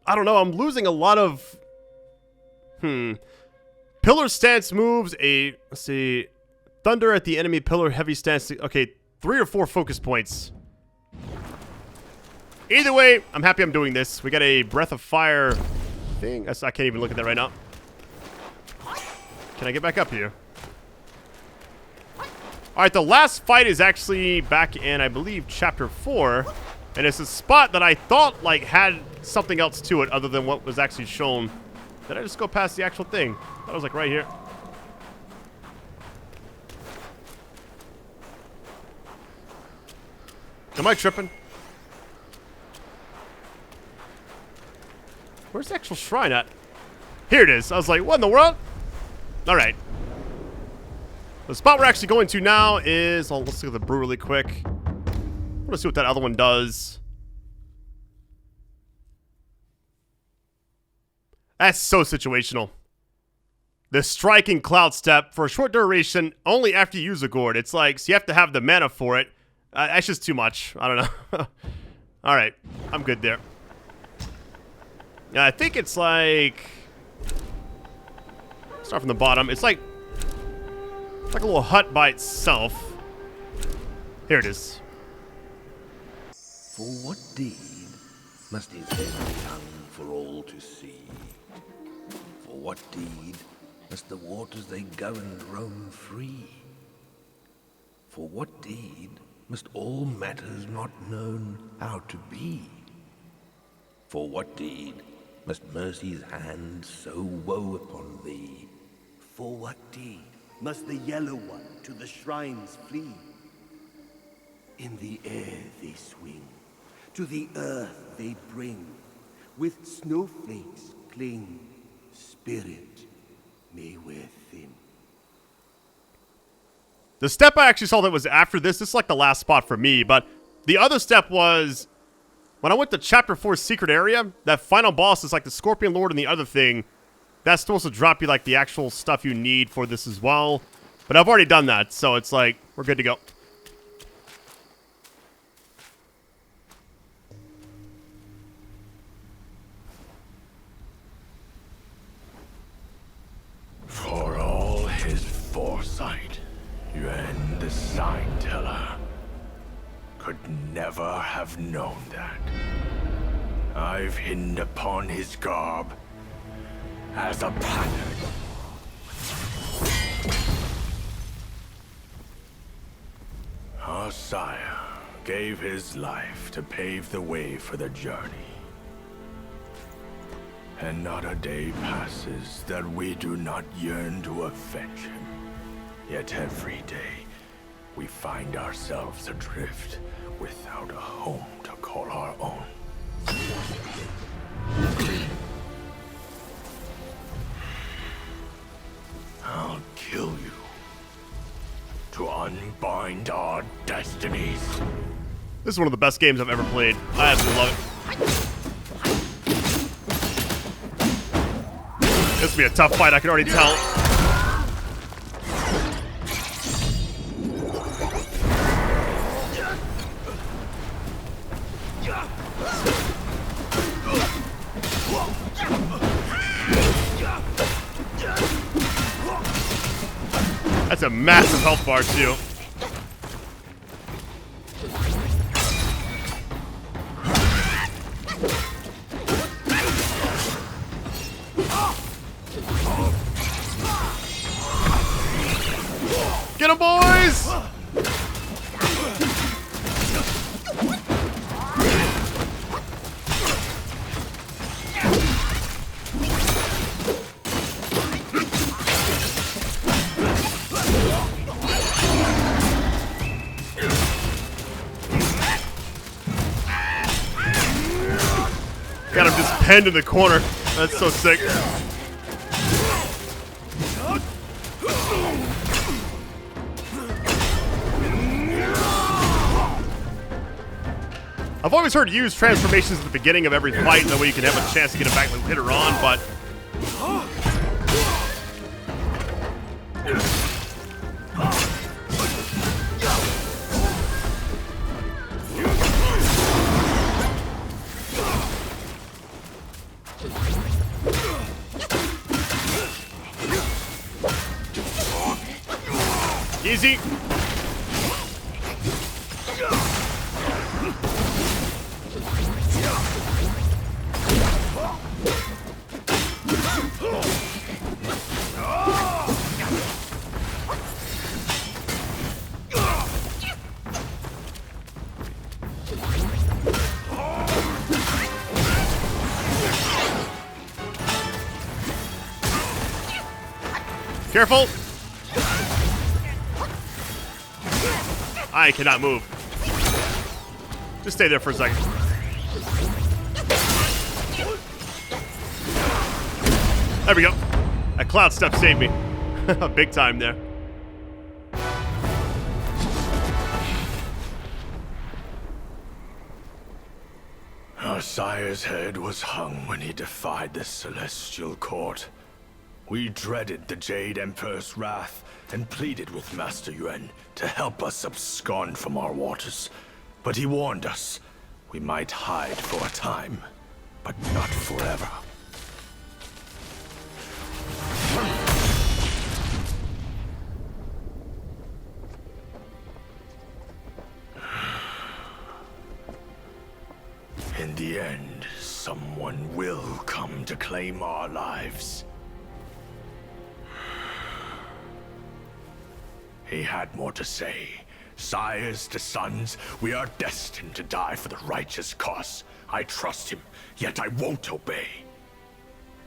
I don't know. I'm losing a lot of... Pillar stance moves. Let's see. Thunder at the enemy pillar. Heavy stance. Okay, 3 or 4 focus points. Either way, I'm happy I'm doing this. We got a breath of fire thing. I can't even look at that right now. Can I get back up here? Alright, the last fight is actually back in, I believe, chapter 4. And it's a spot that I thought, like, had something else to it other than what was actually shown. Did I just go past the actual thing? That was, like, right here. Am I tripping? Where's the actual shrine at? Here it is. I was like, what in the world? Alright. The spot we're actually going to now is... Oh, let's look at the brew really quick. I want to see what that other one does. That's so situational. The striking cloud step for a short duration only after you use a gourd. It's like, so you have to have the mana for it. That's just too much. I don't know. Alright. I'm good there. I think it's like... Start from the bottom. It's like a little hut by itself. Here it is. For what deed must his head be hung for all to see? For what deed must the waters they govern roam free? For what deed must all matters not known how to be? For what deed must mercy's hand so woe upon thee? For what deed must the Yellow One to the shrines flee? In the air they swing, to the earth they bring, with snowflakes cling, spirit may wear thin. The step I actually saw that was after this. This is like the last spot for me, but the other step was when I went to chapter 4 secret area. That final boss is like the Scorpion Lord and the other thing. That's supposed to drop you like the actual stuff you need for this as well. But I've already done that, so it's like, we're good to go. For all his foresight, Yuan the Sign Teller could never have known that. I've hidden upon his garb as a pattern. Our sire gave his life to pave the way for the journey. And not a day passes that we do not yearn to avenge him. Yet every day, we find ourselves adrift without a home to call our own. I'll kill you to unbind our destinies. This is one of the best games I've ever played. I absolutely love This will be a tough fight, I can already tell. That's a massive health bar, too. Get him, boys! Got him just penned in the corner. That's so sick. I've always heard use transformations at the beginning of every fight, that way you can have a chance to get a backlit hitter on, but... Easy. Careful. I cannot move. Just stay there for a second. There we go. That cloud stuff saved me. Big time there. Our sire's head was hung when he defied the celestial court. We dreaded the Jade Emperor's wrath and pleaded with Master Yuan to help us abscond from our waters. But he warned us we might hide for a time, but not forever. In the end, someone will come to claim our lives. He had more to say. Sires to sons, we are destined to die for the righteous cause. I trust him, yet I won't obey.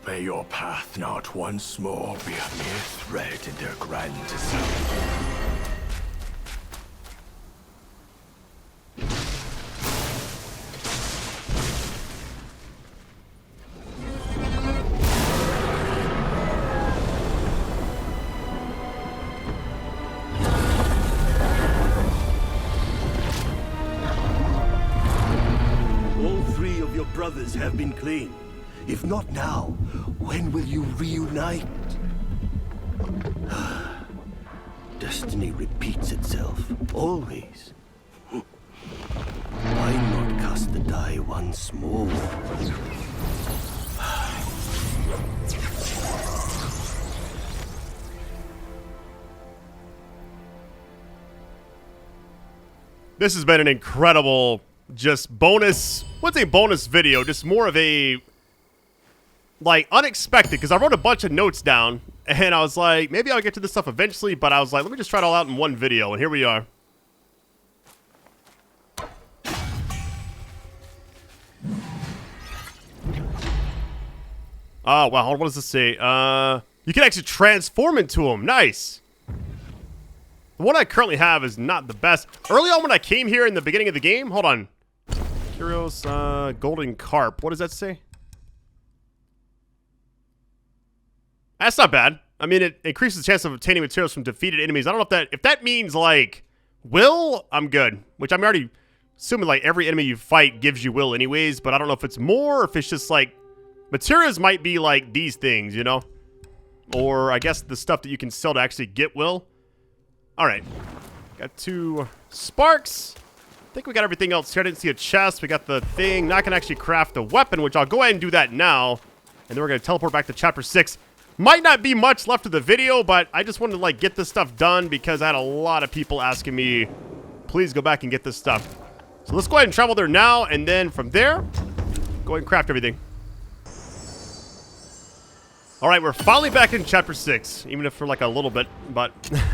May your path not once more be a mere thread in their grand design. Brothers have been claimed. If not now, when will you reunite? Destiny repeats itself, always. Why not cast the die once more? This has been an incredible, just bonus, what's a bonus video, just more of a, like, unexpected, because I wrote a bunch of notes down, and I was like, maybe I'll get to this stuff eventually, but I was like, let me just try it all out in one video, and here we are. Oh, wow, what does this say? You can actually transform into him. Nice. The one I currently have is not the best. Early on when I came here in the beginning of the game, hold on. Curios, golden carp. What does that say? That's not bad. I mean, it increases the chance of obtaining materials from defeated enemies. I don't know if that means, like, will, I'm good. Which I'm already assuming, like, every enemy you fight gives you will anyways, but I don't know if it's more or if it's just, like, materials might be, like, these things, you know? Or I guess the stuff that you can sell to actually get will. Alright. Got 2 sparks. I think we got everything else here. I didn't see a chest. We got the thing. Now I can actually craft a weapon, which I'll go ahead and do that now. And then we're going to teleport back to chapter 6. Might not be much left of the video, but I just wanted to, like, get this stuff done because I had a lot of people asking me, please go back and get this stuff. So let's go ahead and travel there now, and then from there, go ahead and craft everything. Alright, we're finally back in chapter 6, even if for like a little bit, but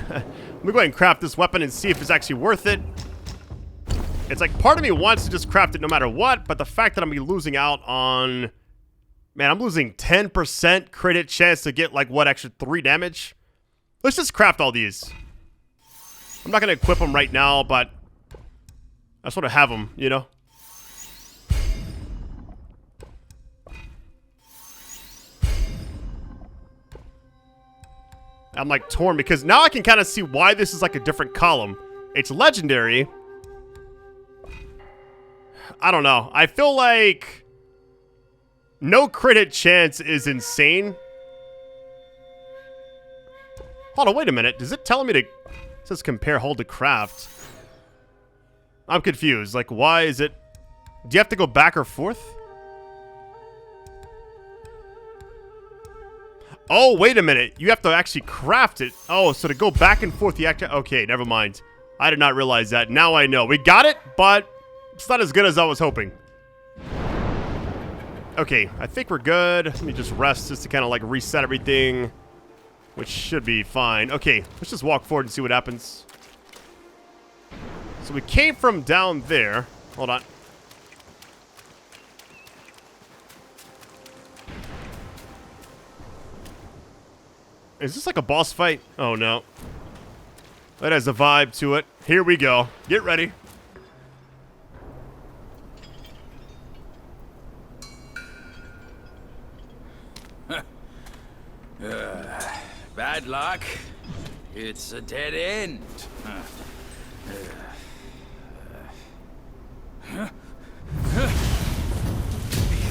let me go ahead and craft this weapon and see if it's actually worth it. It's like part of me wants to just craft it no matter what, but the fact that I'm gonna be losing out on... Man, I'm losing 10% crit hit chance to get, like, what, extra 3 damage? Let's just craft all these. I'm not going to equip them right now, but I just want to have them, you know? I'm, like, torn because now I can kind of see why this is, like, a different column. It's legendary. I don't know. I feel like... No crit hit chance is insane. Hold on, wait a minute. Is it telling me to... It says compare hold to craft. I'm confused. Like, why is it... Do you have to go back or forth? Oh, wait a minute. You have to actually craft it. Oh, so to go back and forth, you have to... Okay, never mind. I did not realize that. Now I know. We got it, but it's not as good as I was hoping. Okay, I think we're good. Let me just rest just to kind of like reset everything, which should be fine. Okay, let's just walk forward and see what happens. So we came from down there. Hold on. Is this like a boss fight? Oh no. That has a vibe to it. Here we go. Get ready. Bad luck. It's a dead end.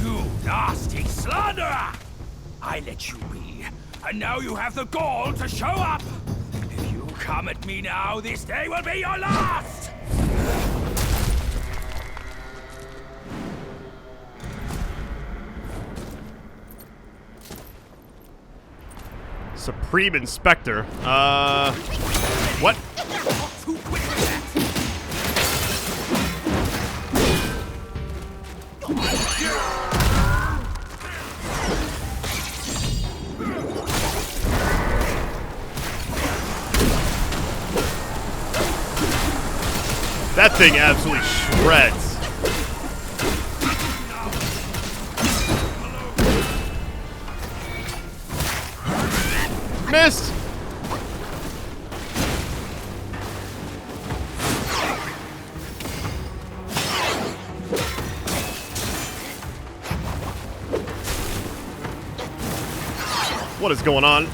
You nasty slanderer! I let you be, and now you have the gall to show up! If you come at me now, this day will be your last! Supreme Inspector. What? That thing absolutely shreds. Missed! What is going on?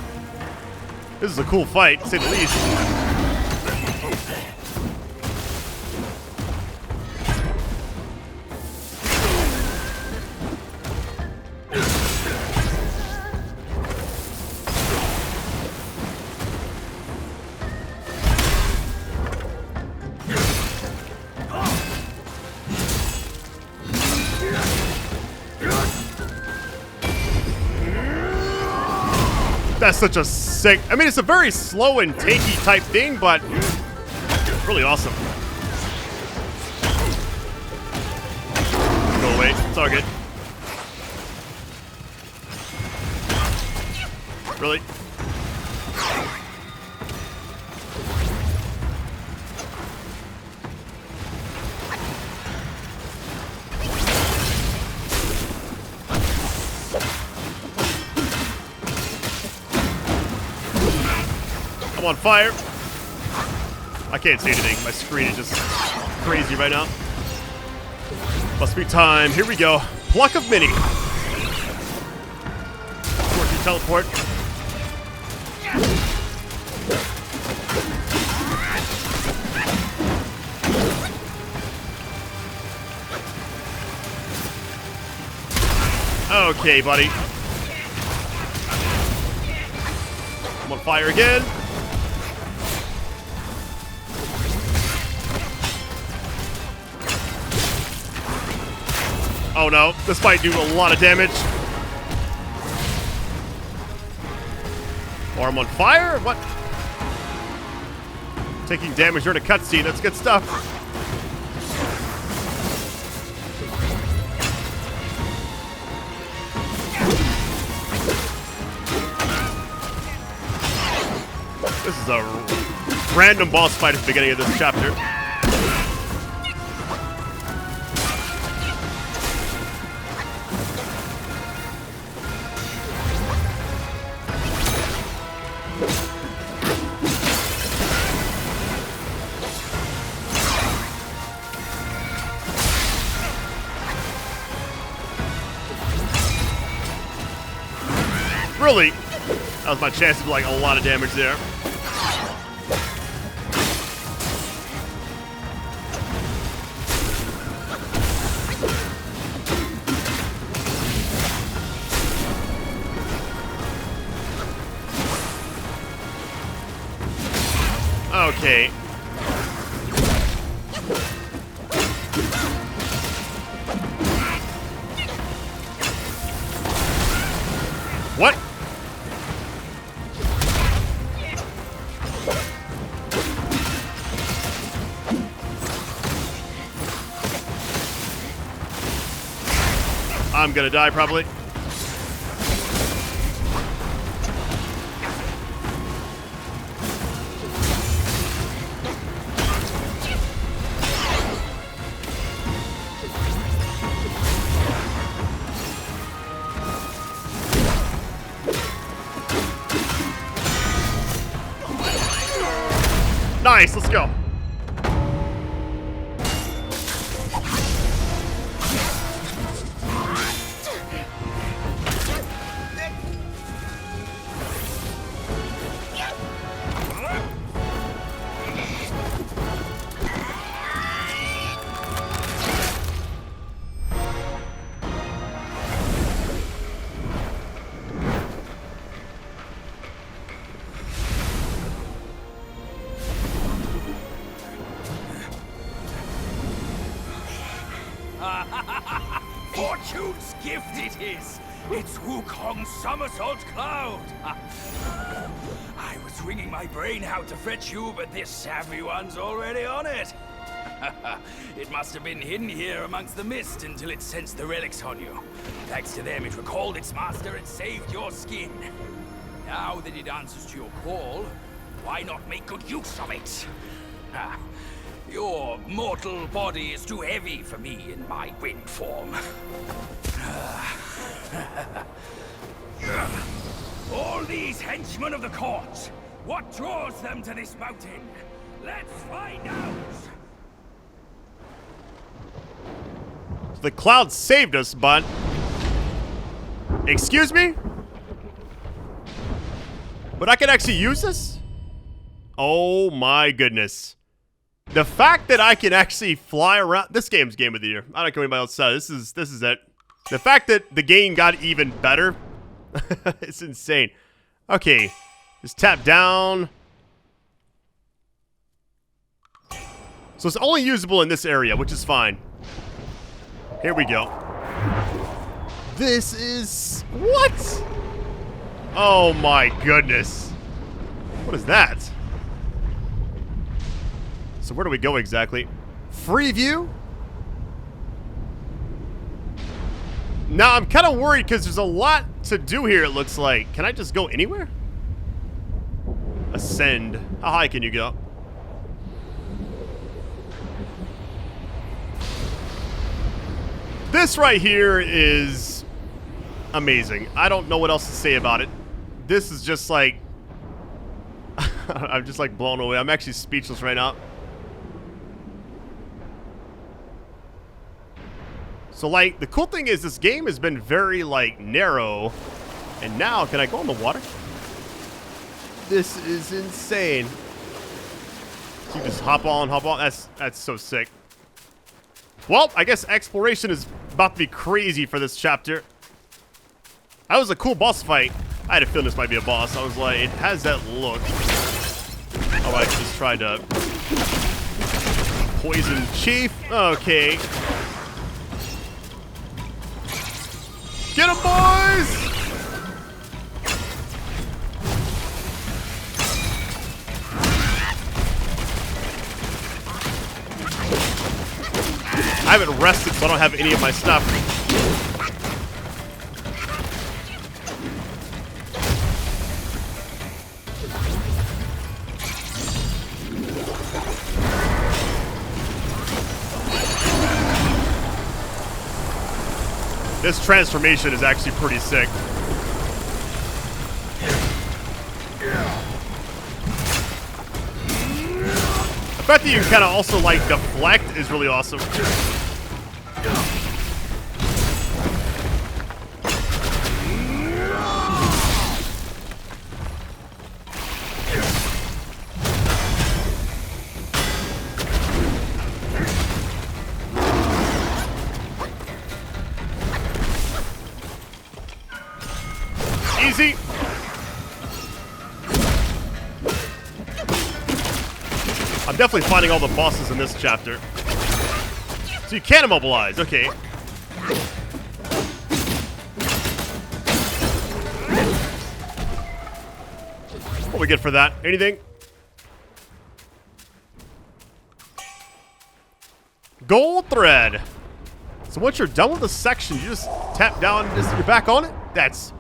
This is a cool fight, to say the least. That's such a sick... I mean, it's a very slow and tanky type thing, but really awesome. Go away. It's all good. Really? I'm on fire. I can't see anything. My screen is just crazy right now. Must be time. Here we go. Pluck of Mini. Fortune teleport. Okay, buddy. I'm on fire again. Oh no, this might do a lot of damage. Or I'm on fire? What? Taking damage during a cutscene, that's good stuff. This is a random boss fight at the beginning of this chapter. Really? That was my chance to do like a lot of damage there. Okay. What? I'm gonna die probably. Nice, let's go. Fortune's gift it is! It's Wukong's somersault cloud! I was wringing my brain how to fetch you, but this savvy one's already on it! It must have been hidden here amongst the mist until it sensed the relics on you. Thanks to them, it recalled its master and saved your skin. Now that it answers to your call, why not make good use of it? Your mortal body is too heavy for me in my wind form. All these henchmen of the court, what draws them to this mountain? Let's find out! The cloud saved us, but... Excuse me? But I can actually use this? Oh my goodness. The fact that I can actually fly around... This game's Game of the Year. I don't care what anybody else says. This is it. The fact that the game got even better... it's insane. Okay. Just tap down. So it's only usable in this area, which is fine. Here we go. This is... What? Oh my goodness. What is that? So where do we go exactly? Free view? Now I'm kind of worried because there's a lot to do here, it looks like. Can I just go anywhere? Ascend. How high can you go? This right here is amazing. I don't know what else to say about it. This is just like... I'm just like blown away. I'm actually speechless right now. So, like, the cool thing is this game has been very, like, narrow. And now, can I go in the water? This is insane. So you just hop on, hop on. That's so sick. Well, I guess exploration is about to be crazy for this chapter. That was a cool boss fight. I had a feeling this might be a boss. I was like, it has that look. Oh, I just tried to poison Chief. Okay. Get him, boys! I haven't rested, so I don't have any of my stuff. This transformation is actually pretty sick. The fact that you can kind of also like deflect is really awesome. Easy. I'm definitely finding all the bosses in this chapter. So you can immobilize, okay. What we get for that? Anything? Gold thread. So once you're done with the section, you just tap down and you're back on it? That's...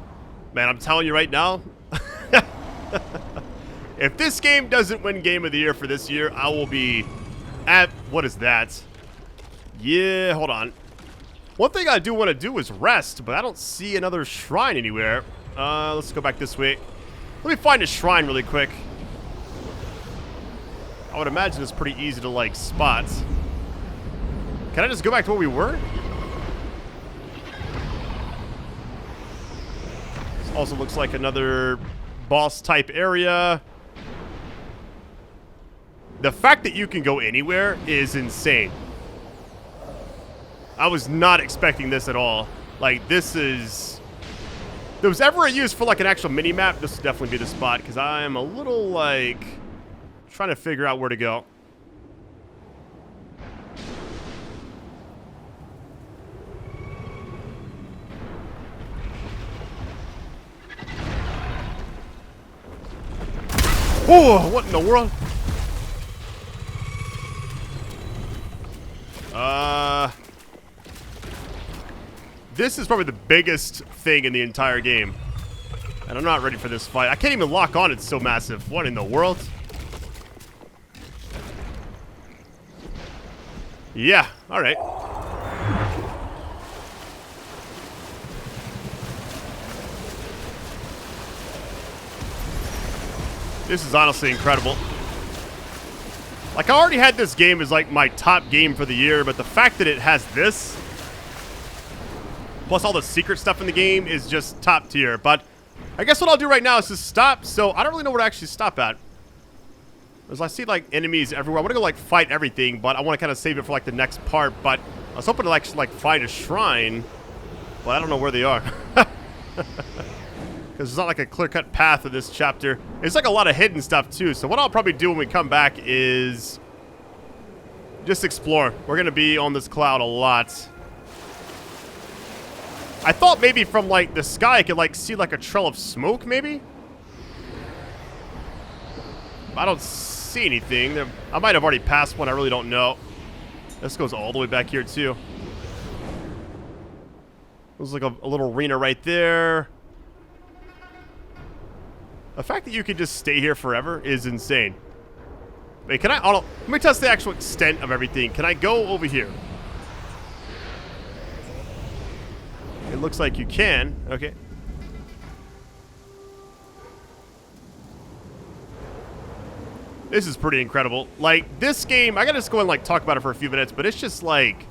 Man, I'm telling you right now, if this game doesn't win Game of the Year for this year, I will be at... What is that? Yeah, hold on. One thing I do want to do is rest, but I don't see another shrine anywhere. Let's go back this way. Let me find a shrine really quick. I would imagine it's pretty easy to, like, spot. Can I just go back to where we were? This also looks like another boss-type area. The fact that you can go anywhere is insane. I was not expecting this at all. Like, this is... If there was ever a use for, like, an actual mini-map, this would definitely be the spot, because I am a little, like, trying to figure out where to go. Oh, what in the world? This is probably the biggest thing in the entire game. And I'm not ready for this fight. I can't even lock on, it's so massive. What in the world? Yeah, alright. This is honestly incredible. Like, I already had this game as, like, my top game for the year, but the fact that it has this, plus all the secret stuff in the game, is just top tier. But I guess what I'll do right now is just stop, so I don't really know where to actually stop at. Because I see, like, enemies everywhere. I want to go, like, fight everything, but I want to kind of save it for, like, the next part. But I was hoping to, like, find a shrine, but I don't know where they are. Because it's not like a clear-cut path of this chapter. It's like a lot of hidden stuff, too. So what I'll probably do when we come back is just explore. We're going to be on this cloud a lot. I thought maybe from, like, the sky I could, like, see, like, a trail of smoke, maybe? I don't see anything. I might have already passed one. I really don't know. This goes all the way back here, too. There's, like, a little arena right there. The fact that you can just stay here forever is insane. Wait, can I... let me test the actual extent of everything. Can I go over here? It looks like you can. Okay. This is pretty incredible. Like, this game... I gotta just go and, like, talk about it for a few minutes, but it's just, like...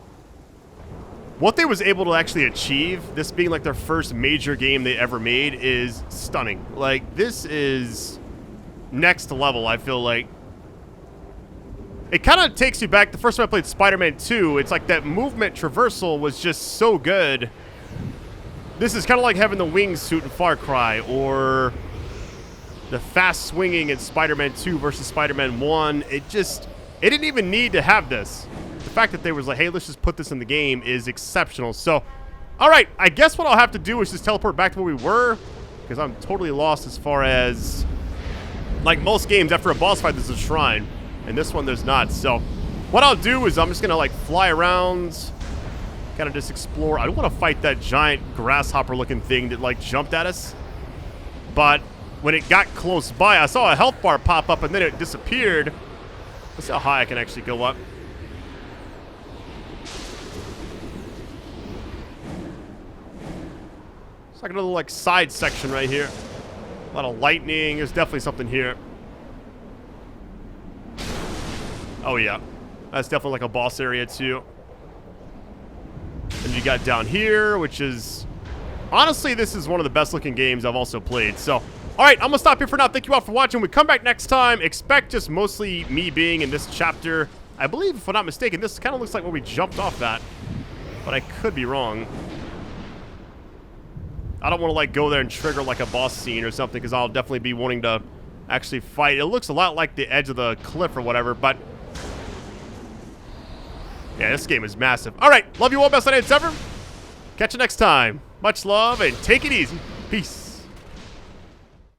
What they was able to actually achieve, this being like their first major game they ever made, is stunning. Like, this is next level, I feel like. It kind of takes you back, the first time I played Spider-Man 2, it's like that movement traversal was just so good. This is kind of like having the wingsuit in Far Cry, or the fast swinging in Spider-Man 2 versus Spider-Man 1. It didn't even need to have this. The fact that they was like, hey, let's just put this in the game is exceptional. So, all right, I guess what I'll have to do is just teleport back to where we were, because I'm totally lost as far as, like most games, after a boss fight, there's a shrine, and this one there's not. So, what I'll do is I'm just gonna like fly around, kind of just explore. I don't want to fight that giant grasshopper-looking thing that like jumped at us, but when it got close by, I saw a health bar pop up and then it disappeared. Let's see how high I can actually go up. It's like another like side section right here. A lot of lightning. There's definitely something here. Oh yeah, that's definitely like a boss area too. And you got down here, which is honestly, this is one of the best looking games I've also played. So, all right, I'm gonna stop here for now. Thank you all for watching. We come back next time. Expect just mostly me being in this chapter. I believe, if I'm not mistaken, this kind of looks like where we jumped off at, but I could be wrong. I don't want to like go there and trigger like a boss scene or something, because I'll definitely be wanting to actually fight. It looks a lot like the edge of the cliff or whatever, but yeah, this game is massive. All right, love you all, best nights ever. Catch you next time. Much love and take it easy. Peace.